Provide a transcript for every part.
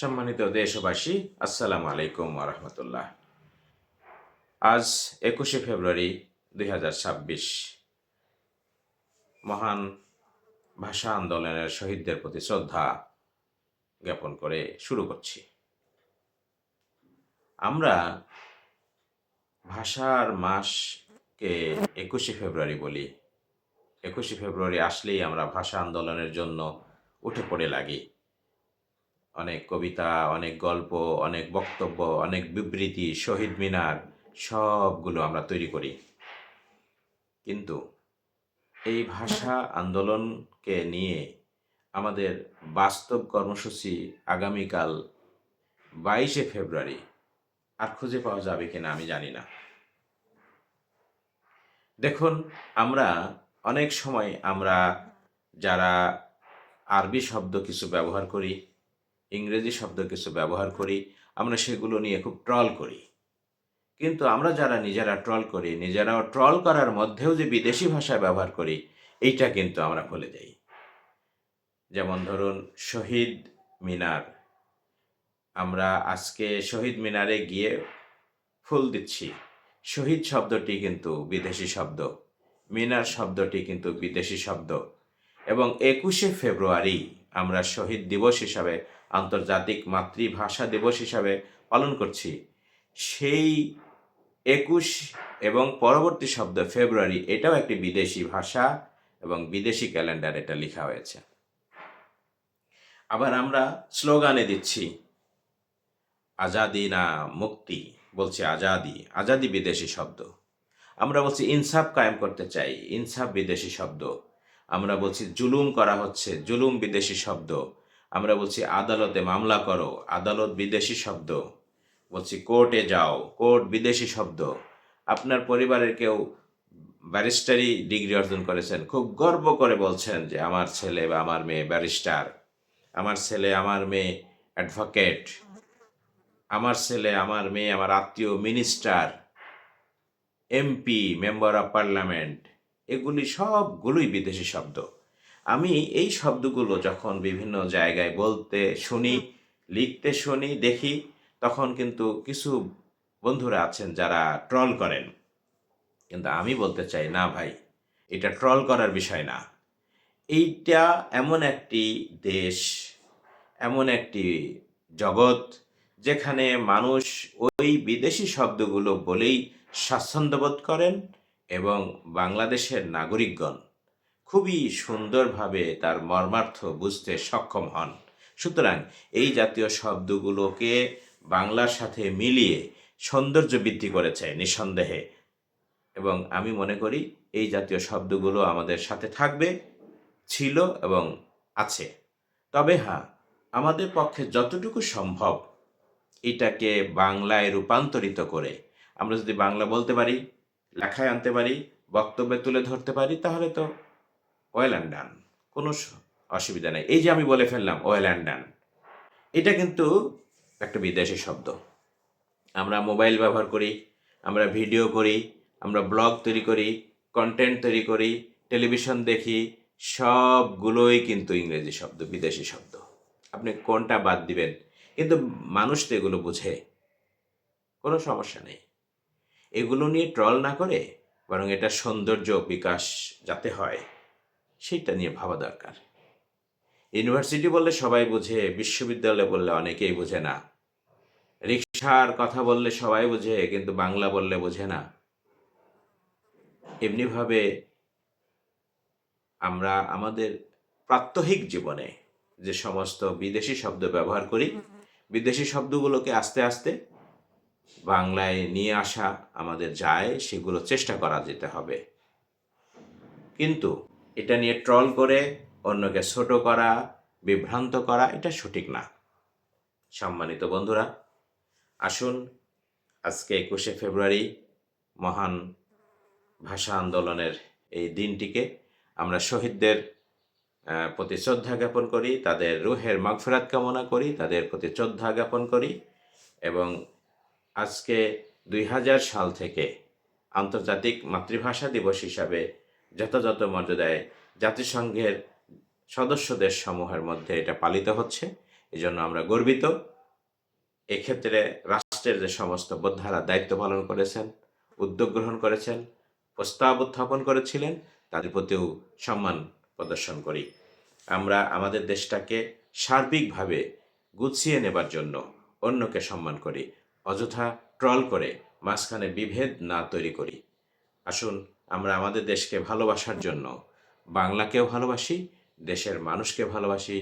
সম্মানিত দেশবাসী, আসসালামু আলাইকুম ওরহমতুল্লাহ। আজ 21শে ফেব্রুয়ারি 2026 মহান ভাষা আন্দোলনের শহীদদের প্রতি শ্রদ্ধা জ্ঞাপন করে শুরু করছি। আমরা ভাষার মাসকে 21শে ফেব্রুয়ারি বলি। 21শে ফেব্রুয়ারি আসলেই আমরা ভাষা আন্দোলনের জন্য উঠে পড়ে লাগি। অনেক কবিতা, অনেক গল্প, অনেক বক্তব্য, অনেক বিবৃতি, শহীদ মিনার সবগুলো আমরা তৈরি করি। কিন্তু এই ভাষা আন্দোলনকে নিয়ে আমাদের বাস্তব কর্মসূচি আগামীকাল 22শে ফেব্রুয়ারি আর খুঁজে পাওয়া যাবে কিনা আমি জানি না। দেখুন, আমরা অনেক সময় যারা আরবি শব্দ কিছু ব্যবহার করি, ইংরেজি শব্দ কিছু ব্যবহার করি, আমরা সেগুলো নিয়ে খুব ট্রল করি। কিন্তু আমরা যারা নিজেরা ট্রল করি, নিজেরাও ট্রল করার মধ্যেও যে বিদেশি ভাষা ব্যবহার করি, এইটা কিন্তু আমরা ভুলে যাই। যেমন ধরুন শহীদ মিনার, আমরা আজকে শহীদ মিনারে গিয়ে ফুল দিচ্ছি। শহীদ শব্দটি কিন্তু বিদেশি শব্দ, মিনার শব্দটি কিন্তু বিদেশি শব্দ। এবং 21শে ফেব্রুয়ারি আমরা শহীদ দিবস হিসাবে, আন্তর্জাতিক মাতৃভাষা দিবস হিসাবে পালন করছি। সেই 21 এবং পরবর্তী শব্দ ফেব্রুয়ারি, এটাও একটি বিদেশি ভাষা এবং বিদেশি ক্যালেন্ডার এটা লেখা হয়েছে। আবার আমরা স্লোগানে দিচ্ছি আজাদি না মুক্তি, বলছি আজাদি, আজাদি বিদেশি শব্দ। আমরা বলছি ইনসাফ কায়েম করতে চাই, ইনসাফ বিদেশি শব্দ। আমরা বলছি জুলুম করা হচ্ছে, জুলুম বিদেশি শব্দ। আমরা বলছি আদালতে মামলা করো, আদালত বিদেশি শব্দ। বলছি কোর্টে যাও, কোর্ট বিদেশি শব্দ। আপনার পরিবারের কেউ ব্যারিস্টারি ডিগ্রি অর্জন করেছেন, খুব গর্ব করে বলছেন যে আমার ছেলে বা আমার মেয়ে ব্যারিস্টার, আমার ছেলে আমার মেয়ে অ্যাডভোকেট, আমার ছেলে আমার মেয়ে আমার আত্মীয় minister, MP, member of parliament. এগুলি সবগুলোই বিদেশি শব্দ। আমি এই শব্দগুলো যখন বিভিন্ন জায়গায় বলতে শুনি, লিখতে শুনি, দেখি, তখন কিন্তু কিছু বন্ধুরা আছেন যারা ট্রল করেন। কিন্তু আমি বলতে চাই, না ভাই, এটা ট্রল করার বিষয় না। এইটা এমন একটি দেশ, এমন একটি জগৎ যেখানে মানুষ ওই বিদেশি শব্দগুলো বলেই স্বাচ্ছন্দ্যবোধ করেন এবং বাংলাদেশের নাগরিকগণ খুবই সুন্দরভাবে তার মর্মার্থ বুঝতে সক্ষম হন। সুতরাং এই জাতীয় শব্দগুলোকে বাংলার সাথে মিলিয়ে সৌন্দর্য বৃদ্ধি করেছে নিঃসন্দেহে, এবং আমি মনে করি এই জাতীয় শব্দগুলো আমাদের সাথে থাকবে, ছিল এবং আছে। তবে হ্যাঁ, আমাদের পক্ষে যতটুকু সম্ভব এটাকে বাংলায় রূপান্তরিত করে আমরা যদি বাংলা বলতে পারি, লেখায় আনতে পারি, বক্তব্যে তুলে ধরতে পারি, তাহলে তো ওয়েল অ্যান্ড ডান, কোনো অসুবিধা নেই। এই যে আমি বলে ফেললাম ওয়েল অ্যান্ড ডান, এটা কিন্তু একটা বিদেশি শব্দ। আমরা মোবাইল ব্যবহার করি, আমরা ভিডিও করি, আমরা ব্লগ তৈরি করি, কন্টেন্ট তৈরি করি, টেলিভিশন দেখি, সবগুলোই কিন্তু ইংরেজি শব্দ, বিদেশি শব্দ। আপনি কোনটা বাদ দিবেন? কিন্তু মানুষ তো এগুলো বুঝে, কোনো সমস্যা নেই। এগুলো নিয়ে ট্রল না করে বরং এটা সৌন্দর্য বিকাশ যাতে হয় সেইটা নিয়ে ভাবা দরকার। ইউনিভার্সিটি বললে সবাই বোঝে, বিশ্ববিদ্যালয় বললে অনেকেই বোঝে না, রিকশার কথা বললে সবাই বোঝে, কিন্তু বাংলা বললে বোঝে না। এমনিভাবে আমরা আমাদের প্রাত্যহিক জীবনে যে সমস্ত বিদেশি শব্দ ব্যবহার করি, বিদেশি শব্দগুলোকে আস্তে আস্তে বাংলায় নিয়ে আসা আমাদের যায়, সেগুলো চেষ্টা করা যেতে হবে। কিন্তু এটা নিয়ে ট্রল করে অন্যকে ছোট করা, বিভ্রান্ত করা, এটা সঠিক না। সম্মানিত বন্ধুরা, আসুন আজকে 21শে ফেব্রুয়ারি মহান ভাষা আন্দোলনের এই দিনটিকে আমরা শহীদদের প্রতি শ্রদ্ধা জ্ঞাপন করি, তাদের রুহের মাগফিরাত কামনা করি, তাদের প্রতি শ্রদ্ধা জ্ঞাপন করি। এবং আজকে 2000 সাল থেকে আন্তর্জাতিক মাতৃভাষা দিবস হিসাবে যথাযথ মর্যাদায় জাতিসংঘের সদস্য দেশ সমূহের মধ্যে এটা পালিত হচ্ছে। এজন্য আমরা গর্বিত। এক্ষেত্রে রাষ্ট্রের যে সমস্ত বোদ্ধারা দায়িত্ব পালন করেছেন, উদ্যোগ গ্রহণ করেছেন, প্রস্তাব উত্থাপন করেছিলেন, তাদের প্রতিও সম্মান প্রদর্শন করি। আমরা আমাদের দেশটাকে সার্বিকভাবে গুছিয়ে নেবার জন্য অন্যকে সম্মান করি, অযথা ট্রল করে মাঝখানে বিভেদ না তৈরি করি। আসুন আমরা আমাদের দেশকে ভালোবাসার জন্য বাংলাকেও ভালোবাসি, দেশের মানুষকে ভালোবাসি,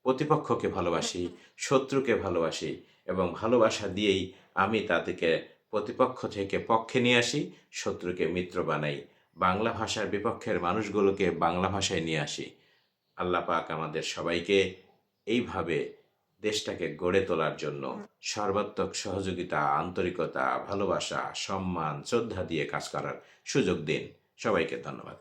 প্রতিপক্ষকে ভালোবাসি, শত্রুকে ভালোবাসি এবং ভালোবাসা দিয়েই আমি তাদেরকে প্রতিপক্ষ থেকে পক্ষে নিয়ে আসি, শত্রুকে মিত্র বানাই, বাংলা ভাষার বিপক্ষের মানুষগুলোকে বাংলা ভাষায় নিয়ে আসি। আল্লাহ পাক আমাদের সবাইকে এইভাবে দেশটাকে গড়ে তোলার জন্য সর্বাত্মক সহযোগিতা, আন্তরিকতা, ভালোবাসা, সম্মান, শ্রদ্ধা দিয়ে কাজ করার সুযোগ দিন। সবাইকে ধন্যবাদ।